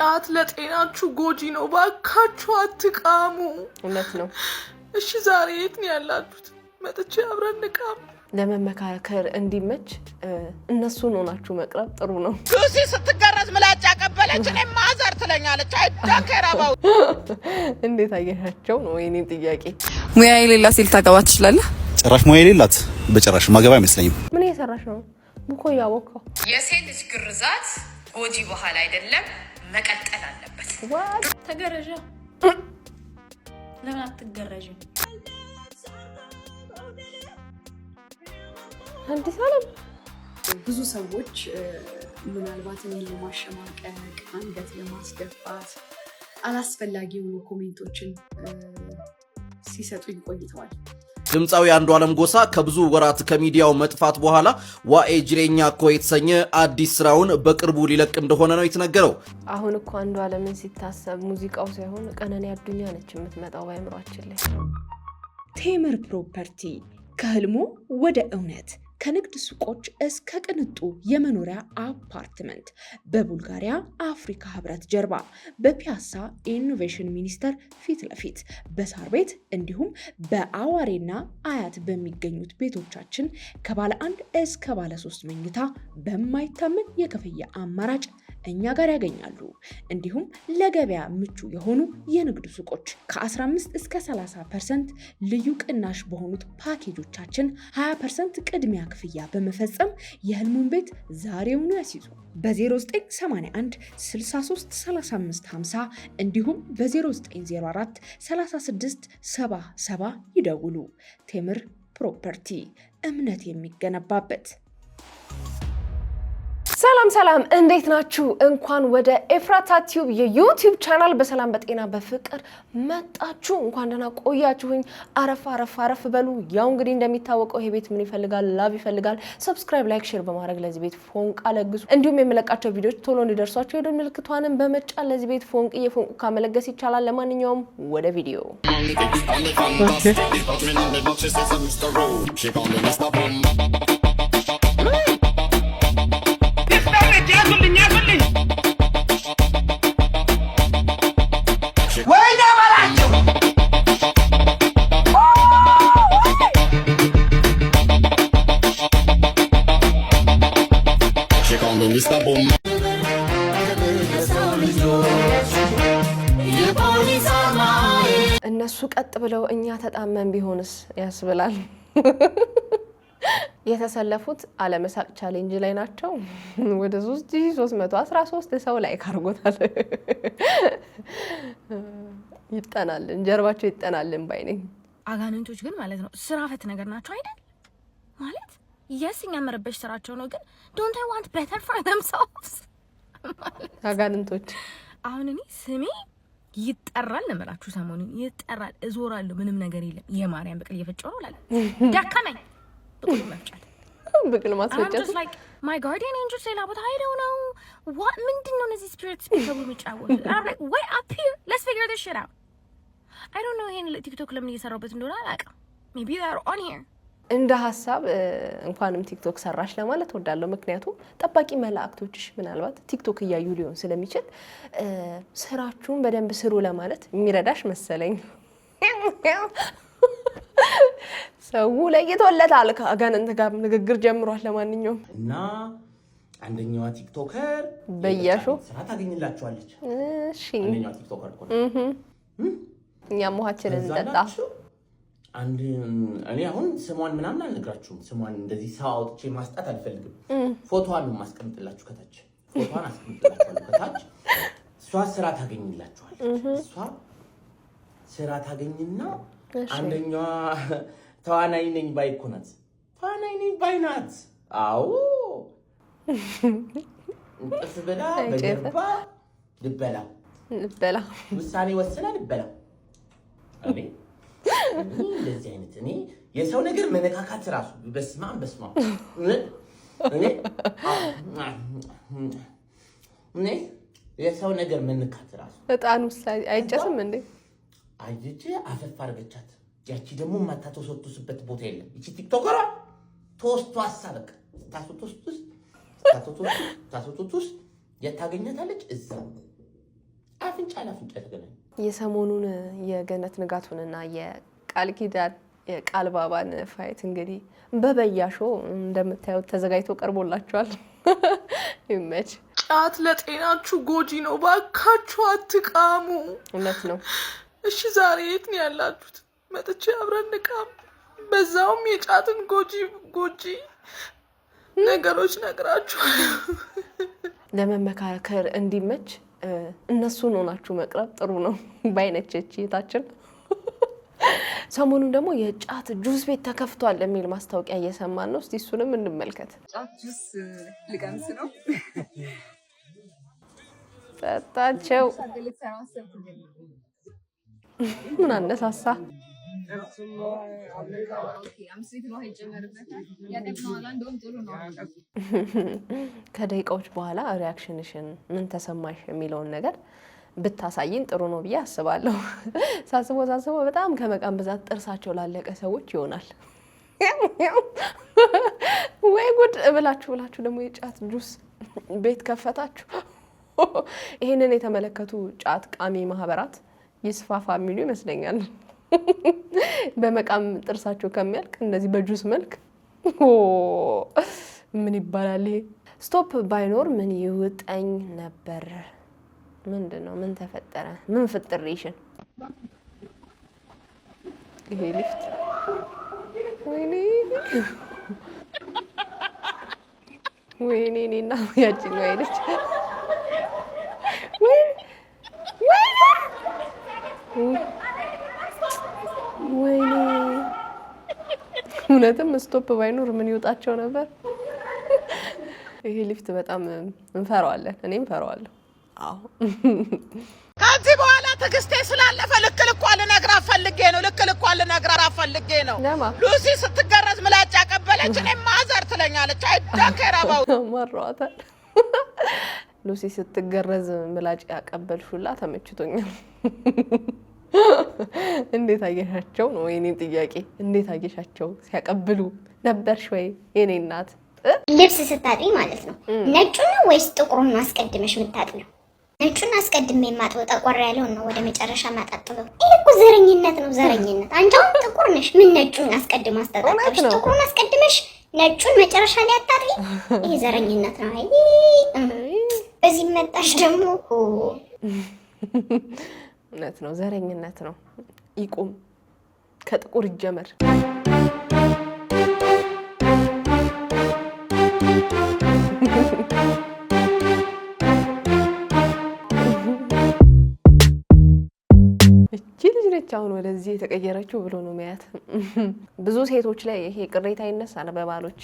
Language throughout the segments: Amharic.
ጫት ለጤናችሁ ጎጂ ነው ባካችሁ አትቃሙ እውነት ነው እሺ ዛሬ የት ነው ያላችሁት መጥቼ አብረን ንቃም ለመመካከር እንዲመች እነሱን ሆናችሁ መቅረብ ጥሩ ነው ሉሲ ስትገረዝ ምላጭ አቀበለች እኔ ማዘር ትለኛለች አይዳከራባው እንዴት አየሻቸው ነው የኔ ጥያቄ ሙያ የሌላ ሴል ታገባ ትችላለህ ጭራሽ ሙያ የሌላት በጭራሽ ማገባ አይመስለኝም ምን እየሰራሽ ነው ቡኮ ያወቀው የሴት ልጅ ግርዛት ጎጂ ባህል አይደለም መቀጠል አለበት ተገረጀ ለምን አትገረጂ አዲስ አለም ብዙ ሰዎች ምናልባት እኔን ለማሸማቀቅ አንገት ለማስደፋት አላስፈላጊ ኮሜንቶችን ሲሰጡኝ ቆይተዋል ድምጻዊ አንዱዓለም ጎሳ ከብዙ ወራት ከሚዲያው መጥፋት በኋላ ዋኤ ጅሬኛ እኮ የተሰኘ አዲስ ስራውን በቅርቡ ሊለቅ እንደሆነ ነው የተነገረው። አሁን እኮ አንዱዓለምን ሲታሰብ ሙዚቃው ሳይሆን ቀነኒ አዱኛ ነች የምትመጣው ባይምሯችን ላይ። ቴምር ፕሮፐርቲ ከህልሙ ወደ እውነት ከንግድ ሱቆች እስከ ቅንጡ የመኖሪያ አፓርትመንት በቡልጋሪያ አፍሪካ ህብረት ጀርባ በፒያሳ ኢኖቬሽን ሚኒስቴር ፊት ለፊት በሳር ቤት እንዲሁም በአዋሬና አያት በሚገኙት ቤቶቻችን ከባለ 1 እስከ ባለ 3 መኝታ በማይታመን የክፍያ አማራጭ እኛ ጋር ያገኛሉ። እንዲሁም ለገበያ ምቹ የሆኑ የንግድ ሱቆች ከ15 እስከ 30% ልዩ ቅናሽ በሆኑት ፓኬጆቻችን 20% ቅድሚያ ክፍያ በመፈጸም የህልሙን ቤት ዛሬውኑ ያስይዙ። በ0981 63 35 50 እንዲሁም በ0904 36 77 ይደውሉ። ቴምር ፕሮፐርቲ እምነት የሚገነባበት። ሰላም እንዴት ናችሁ እንኳን ወደ ኤፍራታ ቲዩብ የዩቲዩብ ቻናል በሰላም በጤና በፍቅር መጣችሁ እንኳን ደህና ቆያችሁኝ አረፍ በሉ ያው እንግዲህ እንደሚታወቀው ይሄ ቤት ምን ይፈልጋል ላቭ ይፈልጋል ሰብስክራይብ ላይክ ሼር በማድረግ ለዚህ ቤት ፎንቃ ለግሱ እንዲሁም የምለቃቸው ቪዲዮዎች ቶሎ እንዲደርሷችሁ የደወል ምልክቷንም በመጫን ለዚህ ቤት ፎንቅ ካመለገስ ይቻላል ለማንኛውም ወደ ቪዲዮ እነሱ ቀጥ ብለው እኛ ተጣመን ቢሆንስ ያስብላል የተሰለፉት አለመሳቅ ቻሌንጅ ላይ ናቸው ወደ 3313 ሰው ላይ ካርጎታል ይጣናልን ጀርባቸው ይጣናልን ባይነኝ አጋንንቶች ግን ማለት ነው ስራ ፈት ነገር ናቸው አይደል ማለት የስኛ መረበሽ ስራቸው ነው ግን don't I want better for themselves አጋንንቶች አሁን እኔ ስሜ ይጠራል ለመላችሁ ሰሞኑን ይጠራል እዞራለሁ ምንም ነገር የለም የማርያም በቅል እየፈጨው ነው ላለ ዳካናይ በቅል መፍጨት በቅል ማስፈጨት I'm just like my guardian angel say but I don't know what ምንድነው እነዚህ spirits people የሚጫወቱ I'm like wait up here let's figure this shit out I don't know ይሄን ቲክቶክ ለምን እየሰራሁበት እንደሆነ አላውቅም maybe they're on here እንደ ሐሳብ እንኳንም ቲክቶክ ሰራሽ ለማለት ወዳለው ምክንያቱም ጠባቂ መላእክቶችሽ ምናልባት ቲክቶክ ያዩ ሊሆን ስለሚችል ስራችሁን በደንብ ስሩ ለማለት የሚረዳሽ መሰለኝ ሰው ለይቶለታል ከአጋንንት ጋር ንግግር ጀምሯል ለማንኛውም እና አንደኛዋ ቲክቶከር በያሾ ስራ ታገኝላችኋለች እሺ አንደኛዋ ቲክቶከር እኮ እኛም ውሃችንን እንጠጣ አንድ እኔ አሁን ስሟን ምናምን አልነግራችሁም ስሟን እንደዚህ ሰው አውጥቼ ማስጣት አልፈልግም ፎቶዋን ነው ማስቀምጥላችሁ ከታች ፎቶዋን አስቀምጥላችሁ ከታች እሷ ስራ ታገኝላችኋል እሷ ስራ ታገኝና አንደኛዋ ተዋናይ ነኝ ባይኮናት ተዋናይ ነኝ ባይናት አዎ እንጥፍ ብላ በገባ ልበላ ውሳኔ ወስና ልበላ እኔ እንደዚህ አይነት እኔ የሰው ነገር መነካካት ራሱ በስማም እኔ የሰው ነገር መነካካት ራሱ በጣም አይጨስም እንዴ አይጄ አፈፍ አርገቻት ያቺ ደግሞ ማታተሰጡስበት ቦታ የለም እቺ ቲክቶከሯ ቶስቱ አሳበቅ ታሶቱስ የታገኘታለች እዛ አፍንጫ ለአፍንጫ ተገናኘ። የሰሞኑን የገነት ንጋቱንና የቃል ኪዳን የቃል ባባን ፋይት እንግዲህ በበያሾ እንደምታዩት ተዘጋጅቶ ቀርቦላችኋል። ይመች። ጫት ለጤናችሁ ጎጂ ነው፣ ባካችሁ አትቃሙ። እውነት ነው። እሺ ዛሬ የት ነው ያላችሁት? መጥቼ አብረን እንቃም። በዛውም የጫትን ጎጂ ነገሮች ነግራችኋለሁ። ለመመካከር እንዲመች እነሱን ሆናችሁ መቅረብ ጥሩ ነው ባይነቸች የታችን። ሰሞኑን ደግሞ የጫት ጁስ ቤት ተከፍቷል የሚል ማስታወቂያ እየሰማን ነው። እስቲ እሱንም እንመልከት። ጫት ጁስ ልቀምስ ነው። ጠጣቸው። ምን አነሳሳ? ከደቂቃዎች በኋላ ሪያክሽንሽን ምን ተሰማሽ የሚለውን ነገር ብታሳይን ጥሩ ነው ብዬ አስባለሁ። ሳስበው በጣም ከመቃም ብዛት ጥርሳቸው ላለቀ ሰዎች ይሆናል። ወይ ጉድ ብላችሁ ደግሞ የጫት ጁስ ቤት ከፈታችሁ። ይሄንን የተመለከቱ ጫት ቃሚ ማህበራት ይስፋፋ የሚሉ ይመስለኛል። በመቃም ጥርሳቸው ከሚያልቅ እንደዚህ በጁስ መልክ ምን ይባላል ይሄ? ስቶፕ ባይኖር ምን ይውጠኝ ነበር? ምንድነው? ምን ተፈጠረ? ምን ፍጥሬሽን? ይሄ ሊፍት ወይኔ እኔና ያቺን ነው አይደል? ወይኔ እውነትም ስቶፕ ባይኖር ምን ይወጣቸው ነበር? ይሄ ሊፍት በጣም እንፈራዋለን። እኔም ፈራዋለሁ። አዎ ከዚህ በኋላ ትግስቴ ስላለፈ ልክልኳል ልነግራት ፈልጌ ነው። ሉሲ ስትገረዝ ምላጭ ያቀበለች እኔ ማዘር ትለኛለች። አይዳከራባው ማራዋታል። ሉሲ ስትገረዝ ምላጭ ያቀበልሹላ ተመችቶኛል። እንዴት አየሻቸው ነው የኔ ጥያቄ። እንዴት አየሻቸው ሲያቀብሉ ነበርሽ ወይ የኔ እናት? ልብስ ስታጥቢ ማለት ነው ነጩን ነው ወይስ ጥቁሩን አስቀድመሽ የምታጥቢው? ነጩን አስቀድሜ የማጥበው ጠቆር ያለውን ነው ወደ መጨረሻ ማጣጥበው። ይሄ እኮ ዘረኝነት ነው፣ ዘረኝነት። አንቺ አሁን ጥቁር ነሽ፣ ምን ነጩን አስቀድማ አስታጥበሽ ጥቁሩን አስቀድመሽ ነጩን መጨረሻ ላይ አጣጥቢ? ይሄ ዘረኝነት ነው። አይ በዚህ መጣሽ ደግሞ እውነት ነው፣ ዘረኝነት ነው። ይቁም፣ ከጥቁር ይጀመር። እቺ ልጅ ነች አሁን ወደዚህ የተቀየረችው ብሎ ነው የሚያት። ብዙ ሴቶች ላይ ይሄ ቅሬታ ይነሳል በባሎች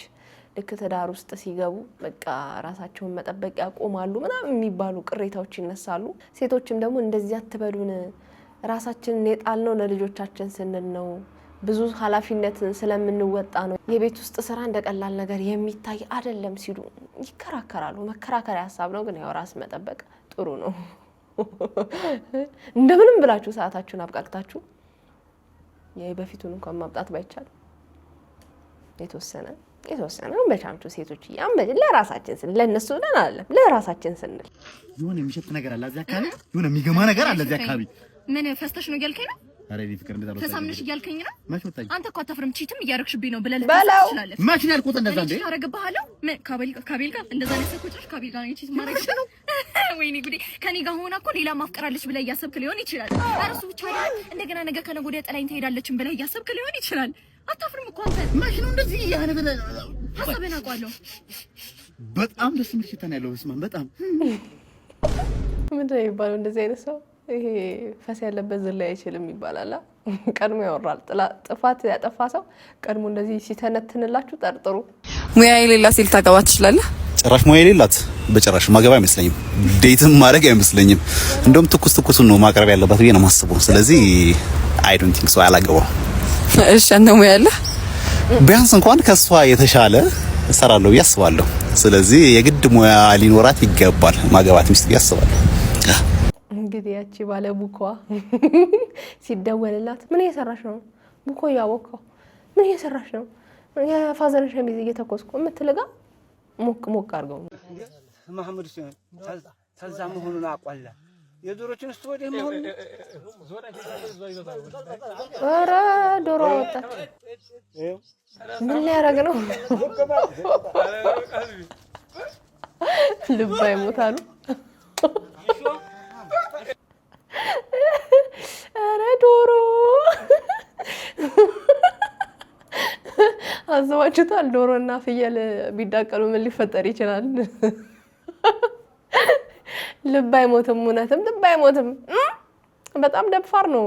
ልክ ትዳር ውስጥ ሲገቡ በቃ ራሳቸውን መጠበቅ ያቆማሉ ምናምን የሚባሉ ቅሬታዎች ይነሳሉ። ሴቶችም ደግሞ እንደዚህ አትበሉን፣ ራሳችንን የጣልነው ለልጆቻችን ስንል ነው፣ ብዙ ኃላፊነት ስለምንወጣ ነው፣ የቤት ውስጥ ስራ እንደቀላል ነገር የሚታይ አይደለም ሲሉ ይከራከራሉ። መከራከሪያ ሀሳብ ነው፣ ግን ያው ራስ መጠበቅ ጥሩ ነው። እንደምንም ብላችሁ ሰዓታችሁን አብቃቅታችሁ የበፊቱን እንኳን ማምጣት ባይቻል የተወሰነ በቻምቹ ሴቶች ለራሳችን ስንል ለነሱ ብለን አይደለም ለራሳችን ስንል የሆነ የሚሸት ነገር አለ እዚህ አካባቢ፣ የሆነ የሚገማ ነገር አለ እዚህ አካባቢ። ምን ፈስተሽ ነው እያልከኝ ነው? አረ እኔ ፍቅር እንደዛ ነው ተሳምነሽ እያልከኝ ነው? ማሽወጣኝ አንተ እኮ አታፍርም? ቺትም እያረክሽብኝ ነው ብለህ ልትችላለህ። ማሽን ያልኩት እንደዛ እንዴ አረጋባለሁ። ምን ካቤል ጋር እንደዛ ነው ሰኮችሽ? ካቤል ጋር ነው ቺት ማረግሽ ነው? ወይኔ ጉዴ! ከኔ ጋር ሆና እኮ ሌላ ማፍቀራለች ብለህ እያሰብክ ሊሆን ይችላል። እሱ ብቻ አይደለም፣ እንደገና ነገ ከነገ ወዲያ ጥላኝ ትሄዳለች ብለህ እያሰብክ ሊሆን ይችላል። አታፍርም እኮ አንተ። ማሽኑ እንደዚህ ያነ ብለህ ሀሳብህን አውቃለሁ። በጣም ደስ የሚል ሽታ ነው ያለው። በስማም በጣም ምንድን ነው የሚባለው እንደዚህ አይነት ሰው? ይሄ ፈስ ያለበት ዝላይ አይችልም ይባላል። ቀድሞ ያወራል። ጥፋት ያጠፋ ሰው ቀድሞ እንደዚህ ሲተነትንላችሁ ጠርጥሩ። ሙያ የሌላ ሴት ታገባ ትችላለህ? ጭራሽ ሙያ የሌላት በጭራሽ ማገባ አይመስለኝም። ዴትም ማድረግ አይመስለኝም። እንደውም ትኩስ ነው ማቅረብ ያለባት ብዬ ነው የማስበው። ስለዚህ አይ ዶንት ቲንክ ሶ አላገባው። እሺ አንተ ሙያ አለ? ቢያንስ እንኳን ከሷ የተሻለ እሰራለሁ ብዬ አስባለሁ። ስለዚህ የግድ ሙያ ሊኖራት ይገባል ማገባት ሚስት ብዬ አስባለሁ። እንግዲህ ያቺ ባለ ቡኳ ሲደወልላት ምን እየሰራሽ ነው? ቡኮ ያወቀው ምን እየሰራሽ ነው? የፋዘርን ሸሚዝ እየተኮስኩ የምትልጋ ሞቅ አድርገው መሐመድ ተዛ መሆኑን አቋላ የዶሮችን እስቲ ወዲህ መሆን ኧረ ዶሮ ወጣች። ምን ሊያደርግ ነው? ልብ አይሞታሉ። ኧረ ዶሮ አዘዋችሁታል? ዶሮና ፍየል ቢዳቀሉ ምን ሊፈጠር ይችላል? ልብ አይሞትም። እውነትም ልብ አይሞትም። በጣም ደፋር ነው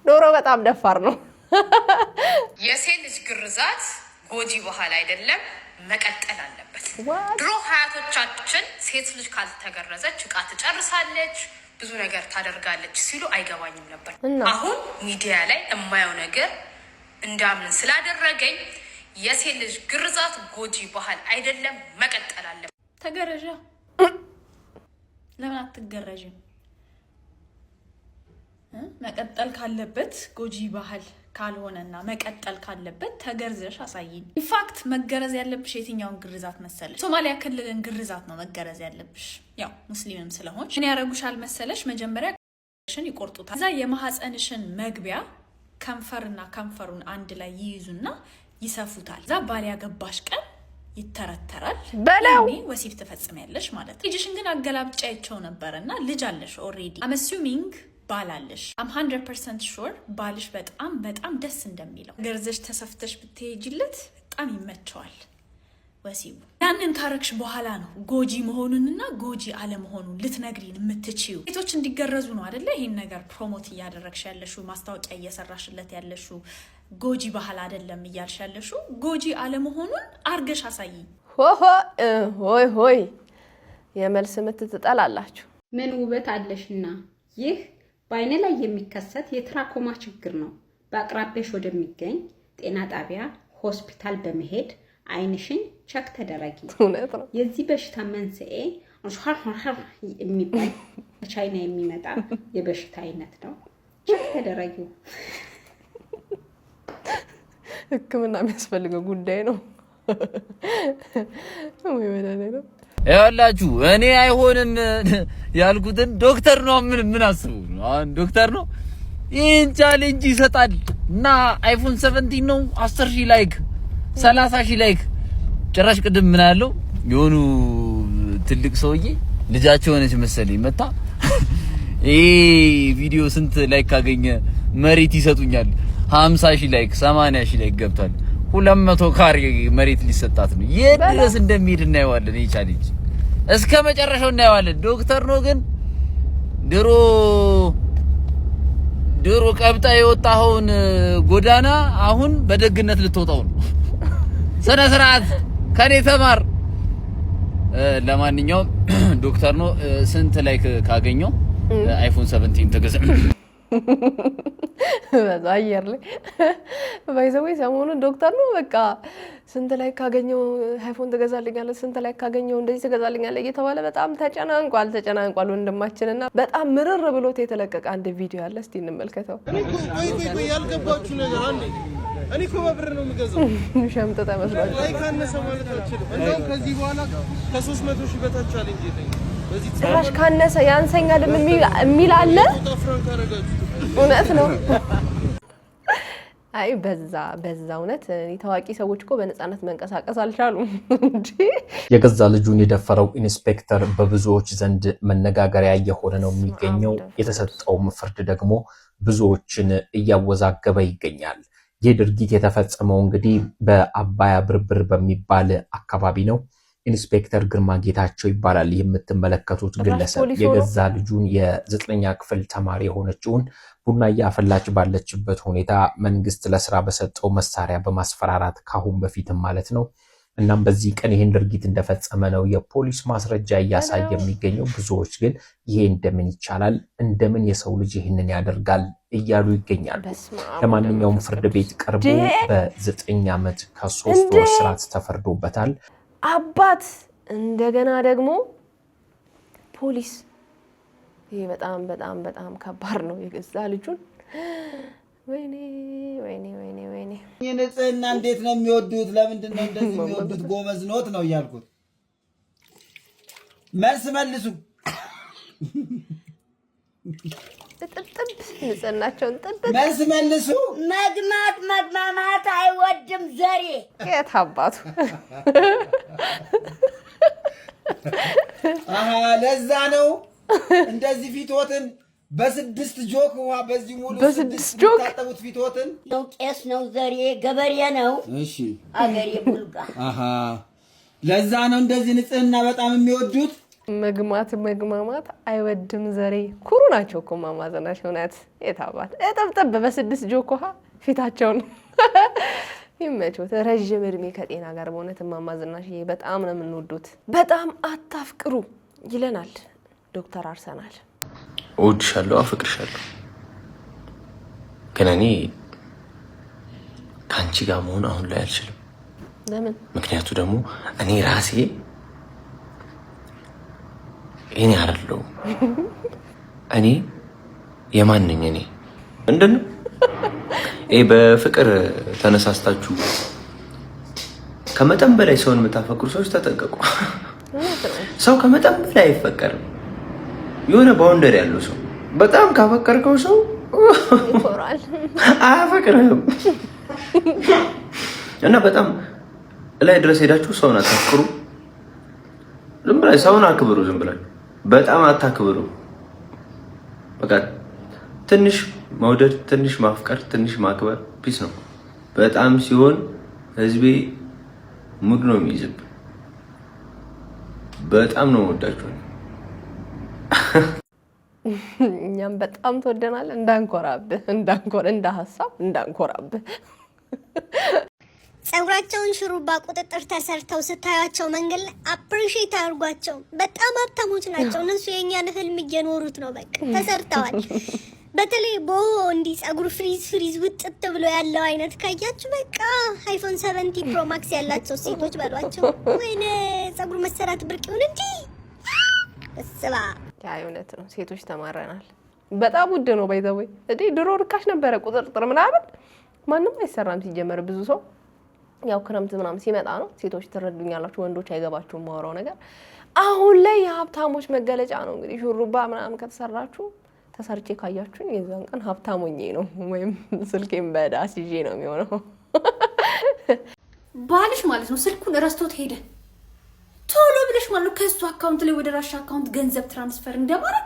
ዶሮ በጣም ደፋር ነው። የሴት ልጅ ግርዛት ጎጂ ባህል አይደለም፣ መቀጠል አለበት። ድሮ ሀያቶቻችን ሴት ልጅ ካልተገረዘች ዕቃ ትጨርሳለች፣ ብዙ ነገር ታደርጋለች ሲሉ አይገባኝም ነበር። አሁን ሚዲያ ላይ የማየው ነገር እንዳምን ስላደረገኝ የሴት ልጅ ግርዛት ጎጂ ባህል አይደለም፣ መቀጠል አለበት። ተገረዣ ለምን አትገረዥም? መቀጠል ካለበት ጎጂ ባህል ካልሆነና መቀጠል ካለበት ተገርዘሽ አሳይኝ። ኢንፋክት መገረዝ ያለብሽ የትኛውን ግርዛት መሰለሽ? ሶማሊያ ክልልን ግርዛት ነው መገረዝ ያለብሽ። ያው ሙስሊምም ስለሆንሽ ምን ያረጉሻል መሰለሽ? መጀመሪያ ሽን ይቆርጡታል። እዛ የማህፀንሽን መግቢያ ከንፈርና ከንፈሩን አንድ ላይ ይይዙና ይሰፉታል። እዛ ባል ያገባሽ ቀን ይተረተራል። በላው ወሲብ ተፈጽሚያለሽ ማለት ነው። ልጅሽን ግን አገላብጫቸው ነበርና ልጅ አለሽ ኦሬዲ። አም አሱሚንግ ባላለሽ አም 100% ሹር ባልሽ በጣም ደስ እንደሚለው ገርዘሽ ተሰፍተሽ ብትሄጂለት በጣም ይመቸዋል ወሲቡ። ያንን ካረክሽ በኋላ ነው ጎጂ መሆኑንና ጎጂ አለመሆኑን ልትነግሪን የምትችዩ። ሴቶች እንዲገረዙ ነው አይደለ ይሄን ነገር ፕሮሞት እያደረግሽ ያለሽው፣ ማስታወቂያ እየሰራሽለት ያለሽው። ጎጂ ባህል አይደለም እያልሽ ያለሽው፣ ጎጂ አለመሆኑን አርገሽ አሳይኝ። ሆይ የመልስ ምት ትጠላላችሁ። ምን ውበት አለሽና! ይህ በአይነ ላይ የሚከሰት የትራኮማ ችግር ነው። በአቅራቢያሽ ወደሚገኝ ጤና ጣቢያ ሆስፒታል በመሄድ አይንሽን ቸክ ተደረጊ። እውነት ነው። የዚህ በሽታ መንስኤ የሚባል ከቻይና የሚመጣ የበሽታ አይነት ነው። ቸክ ተደረጊው። ሕክምና የሚያስፈልገው ጉዳይ ነው። ወይ ወዳኔ ነው ያላችሁ። እኔ አይሆንም ያልኩትን ዶክተር ነው ምን አስቡ ነው። አሁን ዶክተር ነው ይህን ቻሌንጅ ይሰጣል እና አይፎን 17 ነው 10,000 ላይክ 30,000 ላይክ። ጭራሽ ቅድም ምን ያለው የሆኑ ትልቅ ሰውዬ ልጃቸው ሆነች መሰለኝ መጣ ይሄ ቪዲዮ ስንት ላይክ ካገኘ መሬት ይሰጡኛል 50,000 ላይክ 80,000 ላይክ ገብቷል። 200 ካሬ መሬት ሊሰጣት ነው። የድረስ እንደሚሄድ እናየዋለን። ይሄ ቻሌንጅ እስከ መጨረሻው እናየዋለን። ዶክተር ነው ግን ድሮ ቀብጣ የወጣውን ጎዳና አሁን በደግነት ልትወጣው ነው። ስነ ስርዓት ከኔ ተማር። ለማንኛውም ዶክተር ነው ስንት ላይክ ካገኘው አይፎን 17 ተገዛ። በዛ አየር ላይ ባይዘው ሰሞኑን ዶክተር ነው በቃ ስንት ላይ ካገኘው አይፎን ትገዛልኛለህ፣ ስንት ላይ ካገኘው እንደዚህ ትገዛልኛለህ እየተባለ በጣም ተጨናንቋል ወንድማችንና በጣም ምርር ብሎት የተለቀቀ አንድ ቪዲዮ አለ። እስቲ እንመልከተው። ቆይ ያልገባችሁ ነገር አንዴ እኔ እኮ በብር ነው የምገዛው። ሸምጥ ተመስሏል። ላይ ካነሰ ማለት አልችልም። እንደውም ከዚህ በኋላ ከ300,000 በታች ቻሌንጅ የለኝም። በዚህ ጭራሽ ካነሰ ያንሰኛል የሚል አለ። እውነት ነው። አይ በዛ እውነት ታዋቂ ሰዎች እኮ በነፃነት መንቀሳቀስ አልቻሉም እንጂ የገዛ ልጁን የደፈረው ኢንስፔክተር በብዙዎች ዘንድ መነጋገሪያ እየሆነ ነው የሚገኘው። የተሰጠውም ፍርድ ደግሞ ብዙዎችን እያወዛገበ ይገኛል። ይህ ድርጊት የተፈጸመው እንግዲህ በአባያ ብርብር በሚባል አካባቢ ነው። ኢንስፔክተር ግርማ ጌታቸው ይባላል የምትመለከቱት ግለሰብ። የገዛ ልጁን የ9ኛ ክፍል ተማሪ የሆነችውን ቡና እያፈላች ባለችበት ሁኔታ መንግስት ለስራ በሰጠው መሳሪያ በማስፈራራት ካሁን በፊትም ማለት ነው። እናም በዚህ ቀን ይሄን ድርጊት እንደፈጸመ ነው የፖሊስ ማስረጃ እያሳየ የሚገኘው። ብዙዎች ግን ይሄ እንደምን ይቻላል፣ እንደምን የሰው ልጅ ይሄንን ያደርጋል እያሉ ይገኛሉ። ለማንኛውም ፍርድ ቤት ቀርቦ በ9 ዓመት ከ3 ወር እስራት ተፈርዶበታል። አባት እንደገና ደግሞ ፖሊስ። ይሄ በጣም ከባድ ነው። የገዛ ልጁን ወይኔ የንጽህና እንዴት ነው የሚወዱት? ለምንድን ነው እንደዚህ የሚወዱት? ጎበዝ ኖት ነው እያልኩት መልስ መልሱ። ጥጥብ ንጽህናቸውን ጥብ መልስ መልሱ። መግማማት አይወድም ዘሬ። ከየት አባቱ ለዛ ነው እንደዚህ ፊትወትን በስድስት ጆክ ውሃ በዚህ ሙሉ በስድስት ጆክ ታጠቡት ፊትወትን ነው። ቄስ ነው ዘሬ፣ ገበሬ ነው። እሺ አገሬ ቡልጋ። ለዛ ነው እንደዚህ ንጽህና በጣም የሚወዱት። መግማማት አይወድም ዘሬ። ኩሩ ናቸው እኮ እማማ ዝናሽ እውነት። የታባት እጥብጥብ በስድስት ጆክ ውሃ ፊታቸውን ይመቾት። ረጅም እድሜ ከጤና ጋር በእውነት እማማ ዝናሽ በጣም ነው የምንወዱት። በጣም አታፍቅሩ ይለናል ዶክተር አርሰናል። እወድሻለሁ፣ አፈቅርሻለሁ፣ ግን እኔ ከአንቺ ጋር መሆን አሁን ላይ አልችልም። ለምን? ምክንያቱ ደግሞ እኔ ራሴ እኔ አይደለሁም። እኔ የማን ነኝ? እኔ ምንድን ነው በፍቅር ተነሳስታችሁ ከመጠን በላይ ሰውን የምታፈቅሩ ሰዎች ተጠንቀቁ። ሰው ከመጠን በላይ አይፈቀርም። የሆነ ባውንደሪ ያለው ሰው በጣም ካፈቀርከው ሰው ይቆራል፣ አያፈቅርህም። እና በጣም ላይ ድረስ ሄዳችሁ ሰውን አታፍቅሩ። ዝም ብላችሁ ሰውን አክብሩ። ዝም ብላችሁ በጣም አታክብሩ። በቃ ትንሽ መውደድ፣ ትንሽ ማፍቀር፣ ትንሽ ማክበር ፒስ ነው። በጣም ሲሆን ህዝቤ ሙድ ነው የሚይዝብ። በጣም ነው ወዳችሁ። እኛም በጣም ተወደናል። እንዳንኮራብህ እንደ ሀሳብ እንዳንኮራብህ። ጸጉራቸውን ሽሩባ ቁጥጥር ተሰርተው ስታያቸው መንገድ ላይ አፕሪሺየት አድርጓቸው። በጣም ሀብታሞች ናቸው እነሱ። የእኛን ህልም እየኖሩት ነው። በቃ ተሰርተዋል። በተለይ እንዲህ ጸጉር ፍሪዝ ውጥት ብሎ ያለው አይነት ካያችሁ በቃ አይፎን 70 ፕሮ ማክስ ያላቸው ሴቶች በሏቸው። ወይኔ ጸጉር መሰራት ብርቅ ይሁን እንጂ እስባ ያ እውነት ነው። ሴቶች ተማረናል። በጣም ውድ ነው ባይዘው። ድሮ ርካሽ ነበረ ቁጥጥር ምናምን ማንም አይሰራም ሲጀመር። ብዙ ሰው ያው ክረምት ምናምን ሲመጣ ነው። ሴቶች ትረዱኛላችሁ፣ ወንዶች አይገባችሁም ማወራው ነገር። አሁን ላይ የሀብታሞች መገለጫ ነው እንግዲህ ሹሩባ ምናምን ከተሰራችሁ። ተሰርቼ ካያችሁኝ የዛን ቀን ሀብታሞኜ ነው ወይም ስልኬን በዳስ ይዤ ነው የሚሆነው። ባልሽ ማለት ነው ስልኩን ረስቶት ሄደ። ቶሎ ብለሽ ማለት ነው ከሱ አካውንት ላይ ወደ ራሽ አካውንት ገንዘብ ትራንስፈር እንደማድረግ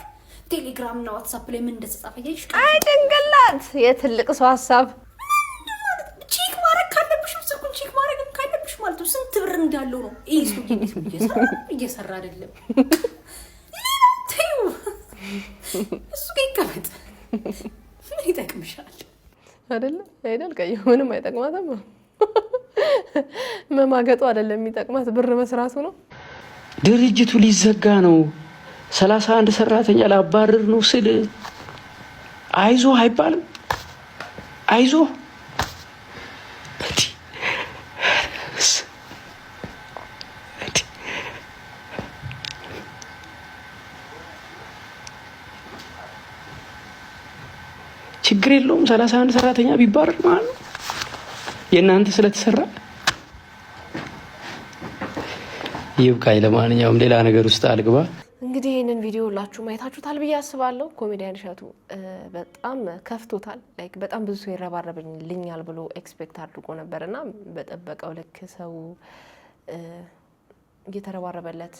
ቴሌግራም እና ዋትስአፕ ላይ ምን እንደተጻፈ ያይሽ። አይ ድንግላት የትልቅ ሰው ሀሳብ። ቼክ ማድረግ ካለብሽ ስልኩን ቼክ ማድረግ ካለብሽ ማለት ነው ስንት ብር እንዳለው ነው። እየሰራ አይደለም። እሱ ይቀመጥ። ምን ይጠቅምሻል? አይደል ቀይ ምንም አይጠቅማትም። መማገጡ አይደለም የሚጠቅማት ብር መስራቱ ነው። ድርጅቱ ሊዘጋ ነው፣ 31 ሰራተኛ ላባረር ነው ስል አይዞ አይባልም። አይዞ ችግር የለውም። 31 ሰራተኛ ቢባረር ማለት ነው የእናንተ ስለተሰራ ይብቃኝ። ለማንኛውም ሌላ ነገር ውስጥ አልግባ። እንግዲህ ይህንን ቪዲዮ ሁላችሁ ማየታችሁታል ብዬ አስባለሁ። ኮሜዲያን እሸቱ በጣም ከፍቶታል። ላይክ በጣም ብዙ ሰው ይረባረብልኛል ብሎ ኤክስፔክት አድርጎ ነበርና በጠበቀው ልክ ሰው እየተረባረበለት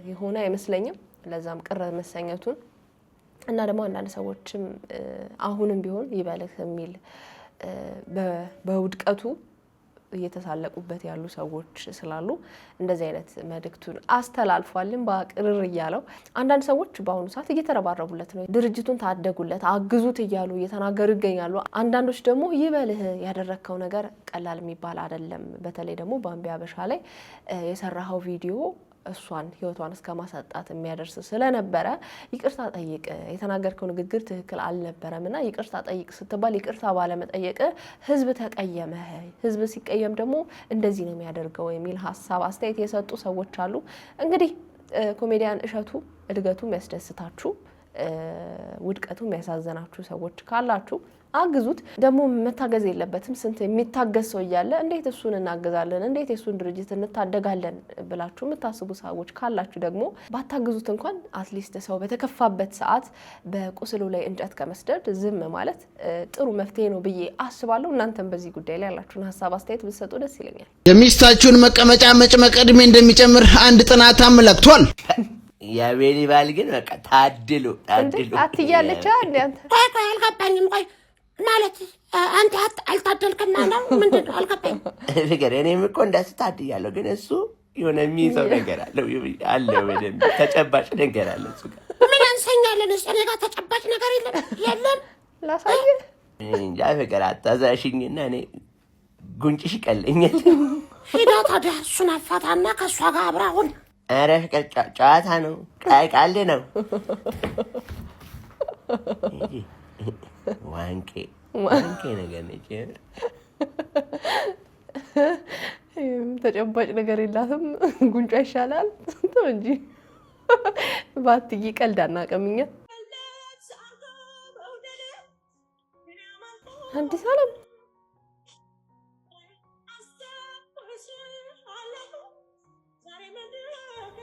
የሆነ አይመስለኝም። ለዛም ቅር መሰኘቱን እና ደግሞ አንዳንድ ሰዎችም አሁንም ቢሆን ይበልህ የሚል በውድቀቱ እየተሳለቁበት ያሉ ሰዎች ስላሉ እንደዚህ አይነት መልእክቱን አስተላልፏልን በቅርር እያለው። አንዳንድ ሰዎች በአሁኑ ሰዓት እየተረባረቡለት ነው። ድርጅቱን ታደጉለት፣ አግዙት እያሉ እየተናገሩ ይገኛሉ። አንዳንዶች ደግሞ ይበልህ ያደረከው ነገር ቀላል የሚባል አይደለም። በተለይ ደግሞ በአምቢ አበሻ ላይ የሰራኸው ቪዲዮ እሷን ህይወቷን እስከ ማሳጣት የሚያደርስ ስለነበረ ይቅርታ ጠይቅ፣ የተናገርከው ንግግር ትክክል አልነበረምና ይቅርታ ጠይቅ ስትባል ይቅርታ ባለመጠየቅ ህዝብ ተቀየመ። ህዝብ ሲቀየም ደግሞ እንደዚህ ነው የሚያደርገው የሚል ሀሳብ አስተያየት የሰጡ ሰዎች አሉ። እንግዲህ ኮሜዲያን እሸቱ እድገቱ የሚያስደስታችሁ ውድቀቱ የሚያሳዘናችሁ ሰዎች ካላችሁ አግዙት። ደግሞ መታገዝ የለበትም ስንት የሚታገዝ ሰው እያለ እንዴት እሱን እናገዛለን እንዴት የሱን ድርጅት እንታደጋለን ብላችሁ የምታስቡ ሰዎች ካላችሁ ደግሞ ባታግዙት እንኳን አትሊስት ሰው በተከፋበት ሰዓት በቁስሉ ላይ እንጨት ከመስደድ ዝም ማለት ጥሩ መፍትሄ ነው ብዬ አስባለሁ። እናንተም በዚህ ጉዳይ ላይ ያላችሁን ሀሳብ አስተያየት ብትሰጡ ደስ ይለኛል። የሚስታችሁን መቀመጫ መጭመቅ እድሜ እንደሚጨምር አንድ ጥናት አመላክቷል። የቤሊ ባል ግን በቃ ታድሉ አትያለቻ እንዴ አንተ አልገባኝም። ቆይ ማለት አንተ አልታደልክም ነው ምንድነው? አልገባኝም። ፍቅር እኔም እኮ እንደሱ ታድያለሁ፣ ግን እሱ የሆነ የሚይዘው ነገር አለው በደንብ ተጨባጭ ነገር አለ እሱ ጋር። ምን ያንሰኛለን? እኔ ጋር ተጨባጭ ነገር የለም። ላሳየ እንጃ ፍቅር አታዛሽኝና እኔ ጉንጭሽ ይቀለኛል። ሂዳ ታዲያ እሱን አፋታና ከእሷ ጋር አብራሁን። ኧረ ፍቅር ጨዋታ ነው፣ ቀልድ ነው። ዋንቄ ነገር ነች። ተጨባጭ ነገር የላትም። ጉንጯ ይሻላል እንጂ ባትይ ቀልድ አናውቅምኛ። አዲስ አለም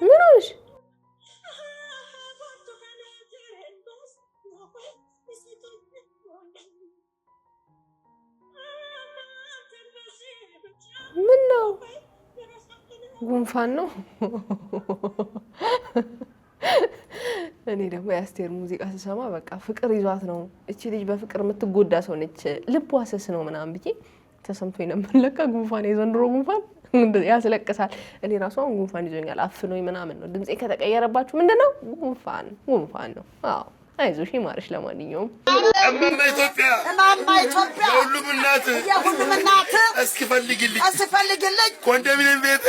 ምንሽ ምን ነው? ጉንፋን ነው። እኔ ደግሞ የአስቴር ሙዚቃ ስሰማ በቃ ፍቅር ይዟት ነው እቺ ልጅ በፍቅር የምትጎዳ ሰው ነች፣ ልቧ ስስ ነው ምናምን ብዬ ተሰምቶኝ ነበር። ለካ ጉንፋን የዘንድሮ ጉንፋን ያስለቅሳል። እኔ ራሱ አሁን ጉንፋን ይዞኛል፣ አፍኖኝ ምናምን ነው። ድምጼ ከተቀየረባችሁ ምንድነው? ጉንፋን ነው። አዎ አይዞሽ ይማርሽ። ለማንኛውም እማማ ኢትዮጵያ የሁሉም እናት እስኪፈልግልኝ ኮንዶሚኒየም ቤት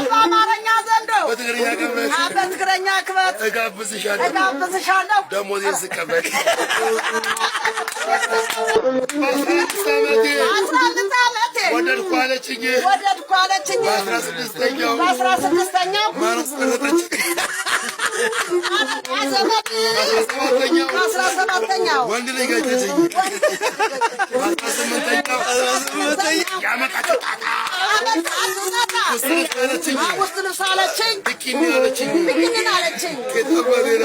በአማርኛ ዘንዶ በትግረኛ ክበት እጋብዝሻለሁ ደሞዜን ስቀበል። በ16 ዓመቴ ወደድኩ አለችኝ በ16ኛው ማረስ ቀረጠች። በ17ኛው ወንድ ልጅ ገጨችኝ። በ18ኛው ያመጣችው ጣጣ ውስጥ ልብስ አለችኝ ብኪኒ አለችኝ ከጠባቤና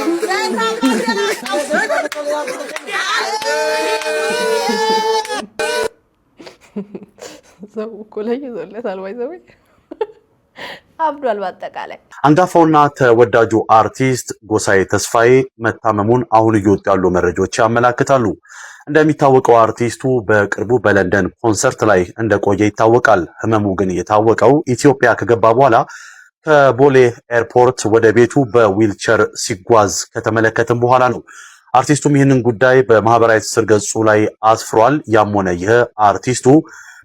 ሰው እኮ ላይ ይዞለታል ባይዘው አብዷል። በአጠቃላይ አንጋፋውና ተወዳጁ አርቲስት ጎሳዬ ተስፋዬ መታመሙን አሁን እየወጡ ያሉ መረጃዎች ያመላክታሉ። እንደሚታወቀው አርቲስቱ በቅርቡ በለንደን ኮንሰርት ላይ እንደቆየ ይታወቃል። ህመሙ ግን የታወቀው ኢትዮጵያ ከገባ በኋላ ከቦሌ ኤርፖርት ወደ ቤቱ በዊልቸር ሲጓዝ ከተመለከተም በኋላ ነው። አርቲስቱም ይህንን ጉዳይ በማህበራዊ ትስስር ገጹ ላይ አስፍሯል። ያም ሆነ ይህ አርቲስቱ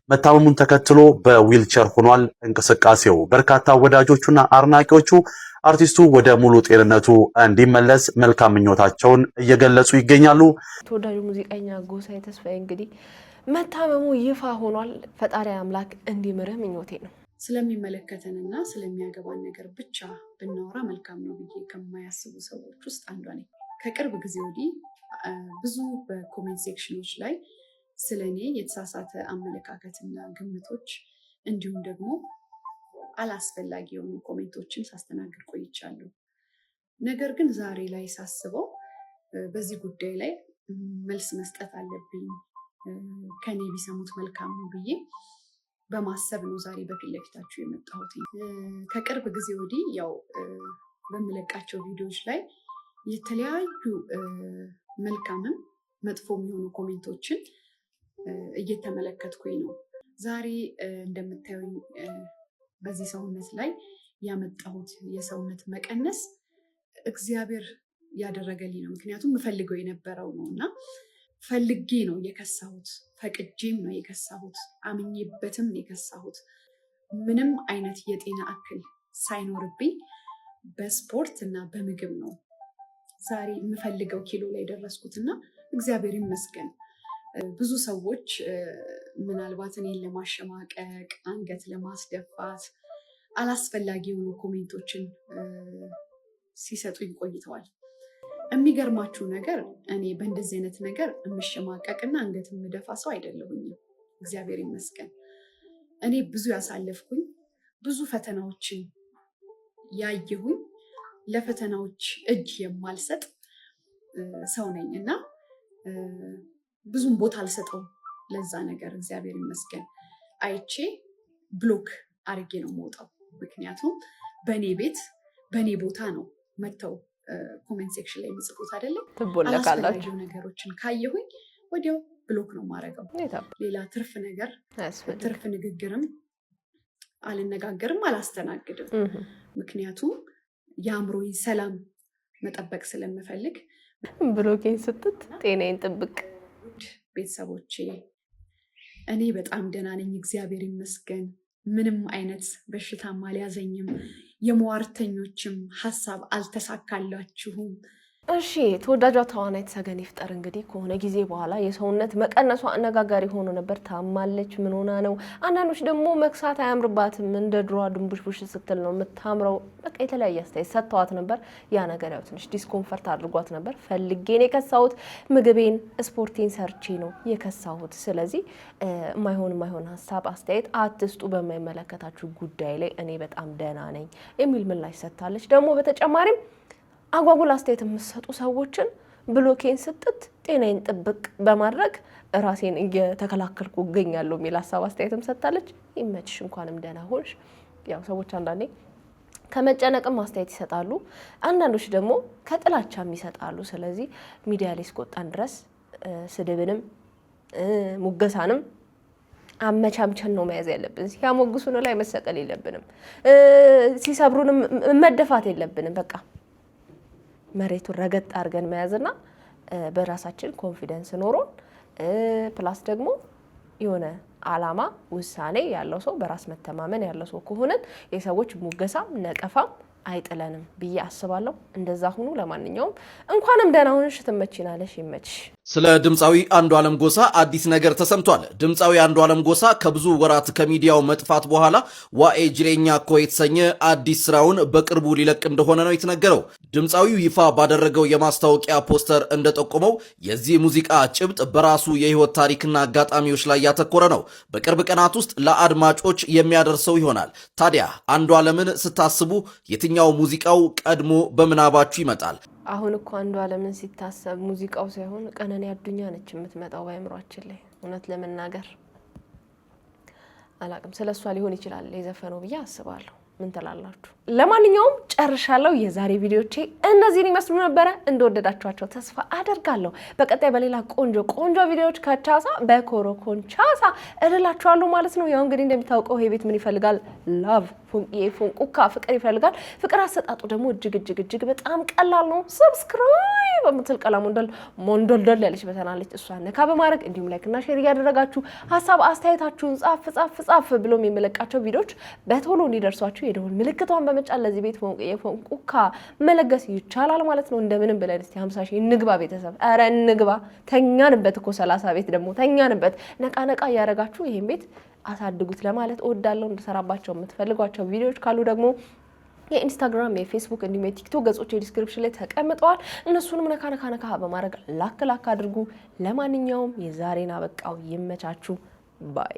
መታመሙን ተከትሎ በዊልቸር ሆኗል እንቅስቃሴው። በርካታ ወዳጆቹና አድናቂዎቹ አርቲስቱ ወደ ሙሉ ጤንነቱ እንዲመለስ መልካም ምኞታቸውን እየገለጹ ይገኛሉ። ተወዳጁ ሙዚቀኛ ጎሳዬ ተስፋዬ እንግዲህ መታመሙ ይፋ ሆኗል። ፈጣሪ አምላክ እንዲምርህ ምኞቴ ነው። ስለሚመለከተንና ስለሚያገባን ነገር ብቻ ብናወራ መልካም ነው ብዬ ከማያስቡ ሰዎች ውስጥ አንዷ ነኝ። ከቅርብ ጊዜ ወዲህ ብዙ በኮሜንት ሴክሽኖች ላይ ስለ እኔ የተሳሳተ አመለካከትና ግምቶች እንዲሁም ደግሞ አላስፈላጊ የሆኑ ኮሜንቶችን ሳስተናግድ ቆይቻለሁ። ነገር ግን ዛሬ ላይ ሳስበው በዚህ ጉዳይ ላይ መልስ መስጠት አለብኝ፣ ከኔ ቢሰሙት መልካም ነው ብዬ በማሰብ ነው ዛሬ በፊት ለፊታችሁ የመጣሁት። ከቅርብ ጊዜ ወዲህ ያው በምለቃቸው ቪዲዮዎች ላይ የተለያዩ መልካምም መጥፎ የሚሆኑ ኮሜንቶችን እየተመለከትኩኝ ነው። ዛሬ እንደምታዩኝ በዚህ ሰውነት ላይ ያመጣሁት የሰውነት መቀነስ እግዚአብሔር ያደረገልኝ ነው። ምክንያቱም የምፈልገው የነበረው ነው እና ፈልጌ ነው የከሳሁት፣ ፈቅጄም ነው የከሳሁት፣ አምኜበትም ነው የከሳሁት። ምንም አይነት የጤና እክል ሳይኖርብኝ በስፖርት እና በምግብ ነው ዛሬ የምፈልገው ኪሎ ላይ ደረስኩት እና እግዚአብሔር ይመስገን። ብዙ ሰዎች ምናልባት እኔን ለማሸማቀቅ፣ አንገት ለማስደፋት አላስፈላጊ የሆኑ ኮሜንቶችን ሲሰጡኝ ቆይተዋል። የሚገርማችሁ ነገር እኔ በእንደዚህ አይነት ነገር የምሸማቀቅና አንገት የምደፋ ሰው አይደለሁኝም። እግዚአብሔር ይመስገን። እኔ ብዙ ያሳለፍኩኝ ብዙ ፈተናዎችን ያየሁኝ ለፈተናዎች እጅ የማልሰጥ ሰው ነኝ እና ብዙም ቦታ አልሰጠውም ለዛ ነገር። እግዚአብሔር ይመስገን አይቼ ብሎክ አድርጌ ነው የምወጣው። ምክንያቱም በእኔ ቤት በእኔ ቦታ ነው መጥተው ኮሜንት ሴክሽን ላይ የሚጽፉት አይደለም። አላስፈላጊ ነገሮችን ካየሁኝ ወዲያው ብሎክ ነው ማረገው። ሌላ ትርፍ ነገር ትርፍ ንግግርም አልነጋገርም፣ አላስተናግድም። ምክንያቱም የአእምሮዬ ሰላም መጠበቅ ስለምፈልግ። ብሎኬን ስትት ጤናዬን ጥብቅ። ቤተሰቦቼ እኔ በጣም ደህና ነኝ፣ እግዚአብሔር ይመስገን። ምንም አይነት በሽታም አልያዘኝም። የሟርተኞችም ሀሳብ አልተሳካላችሁም። እሺ ተወዳጇ ተዋናይት ሰገን ይፍጠር እንግዲህ ከሆነ ጊዜ በኋላ የሰውነት መቀነሷ አነጋጋሪ ሆኖ ነበር። ታማለች፣ ምን ሆና ነው? አንዳንዶች ደግሞ መክሳት አያምርባትም፣ እንደ ድሯ ድንቡሽቡሽ ስትል ነው የምታምረው። በቃ የተለያየ አስተያየት ሰጥተዋት ነበር። ያ ነገር ያው ትንሽ ዲስኮምፈርት አድርጓት ነበር። ፈልጌን የከሳሁት ምግቤን ስፖርቴን ሰርቼ ነው የከሳሁት። ስለዚህ የማይሆን ሀሳብ አስተያየት አትስጡ በማይመለከታችሁ ጉዳይ ላይ እኔ በጣም ደህና ነኝ የሚል ምላሽ ሰጥታለች። ደግሞ በተጨማሪም አጓጉል አስተያየት የምትሰጡ ሰዎችን ብሎኬን ስትት ጤናዬን ጥብቅ በማድረግ ራሴን እየተከላከልኩ እገኛለሁ የሚል ሀሳብ አስተያየትም ሰጥታለች። ይመችሽ፣ እንኳንም ደህና ሆንሽ። ያው ሰዎች አንዳንዴ ከመጨነቅም አስተያየት ይሰጣሉ፣ አንዳንዶች ደግሞ ከጥላቻም ይሰጣሉ። ስለዚህ ሚዲያ ላይ እስከወጣን ድረስ ስድብንም ሙገሳንም አመቻምቸን ነው መያዝ ያለብን። ሲያሞግሱን ላይ መሰቀል የለብንም፣ ሲሰብሩንም መደፋት የለብንም። በቃ መሬቱን ረገጥ አድርገን መያዝና በራሳችን ኮንፊደንስ ኖሮን ፕላስ ደግሞ የሆነ አላማ ውሳኔ ያለው ሰው በራስ መተማመን ያለው ሰው ከሆነን የሰዎች ሙገሳም ነቀፋም አይጥለንም ብዬ አስባለሁ። እንደዛ ሁኑ። ለማንኛውም እንኳንም ደህና ሆንሽ፣ ትመችናለሽ፣ ይመችሽ። ስለ ድምፃዊ አንዱዓለም ጎሳ አዲስ ነገር ተሰምቷል። ድምፃዊ አንዱዓለም ጎሳ ከብዙ ወራት ከሚዲያው መጥፋት በኋላ ዋኤ ጅሬኛ እኮ የተሰኘ አዲስ ስራውን በቅርቡ ሊለቅ እንደሆነ ነው የተነገረው። ድምፃዊው ይፋ ባደረገው የማስታወቂያ ፖስተር እንደጠቆመው የዚህ ሙዚቃ ጭብጥ በራሱ የህይወት ታሪክና አጋጣሚዎች ላይ ያተኮረ ነው። በቅርብ ቀናት ውስጥ ለአድማጮች የሚያደርሰው ይሆናል። ታዲያ አንዱዓለምን ስታስቡ የትኛው ሙዚቃው ቀድሞ በምናባችሁ ይመጣል? አሁን እኮ አንዱዓለምን ሲታሰብ ሙዚቃው ሳይሆን ቀነኒ አዱኛ ነች የምትመጣው በአእምሯችን ላይ። እውነት ለመናገር አላቅም፣ ስለሷ ሊሆን ይችላል የዘፈነው ብዬ አስባለሁ። ምን ትላላችሁ? ለማንኛውም ጨርሻለሁ። የዛሬ ቪዲዮቼ እነዚህን ይመስሉ ነበረ። እንደወደዳችኋቸው ተስፋ አደርጋለሁ። በቀጣይ በሌላ ቆንጆ ቪዲዮዎች ከቻሳ በኮሮኮንቻሳ እላችኋለሁ ማለት ነው። ያው እንግዲህ እንደሚታወቀው ይሄ ቤት ምን ይፈልጋል? ላቭ ፉንቁካ ፍቅር ይፈልጋል። ፍቅር አሰጣጡ ደግሞ እጅግ በጣም ቀላል ነው። ሰብስክራይብ በምትል ቀለም ሞንዶልዶል ያለች በተናለች እሷን ነካ በማድረግ እንዲሁም ላይክ እና ሼር እያደረጋችሁ ሀሳብ አስተያየታችሁን ጻፍ ብሎ የሚመለቃቸው ቪዲዮዎች በቶሎ እንዲደርሷችሁ የደወል ምልክቷን በመጫን ለዚህ ቤት የፎንቁካ መለገስ ይቻላል ማለት ነው። እንደምንም ብለን እስቲ 50 ሺህ እንግባ ቤተሰብ። ኧረ እንግባ። ተኛንበት እኮ 30 ቤት ደግሞ ተኛንበት። ነቃ እያደረጋችሁ ይሄን ቤት አሳድጉት ለማለት እወዳለሁ። እንድሰራባቸው የምትፈልጓቸው ቪዲዮዎች ካሉ ደግሞ የኢንስታግራም፣ የፌስቡክ እንዲሁም የቲክቶክ ገጾች ዲስክሪፕሽን ላይ ተቀምጠዋል። እነሱንም ነካ በማድረግ ላክ አድርጉ። ለማንኛውም የዛሬን አበቃው። ይመቻችሁ ባይ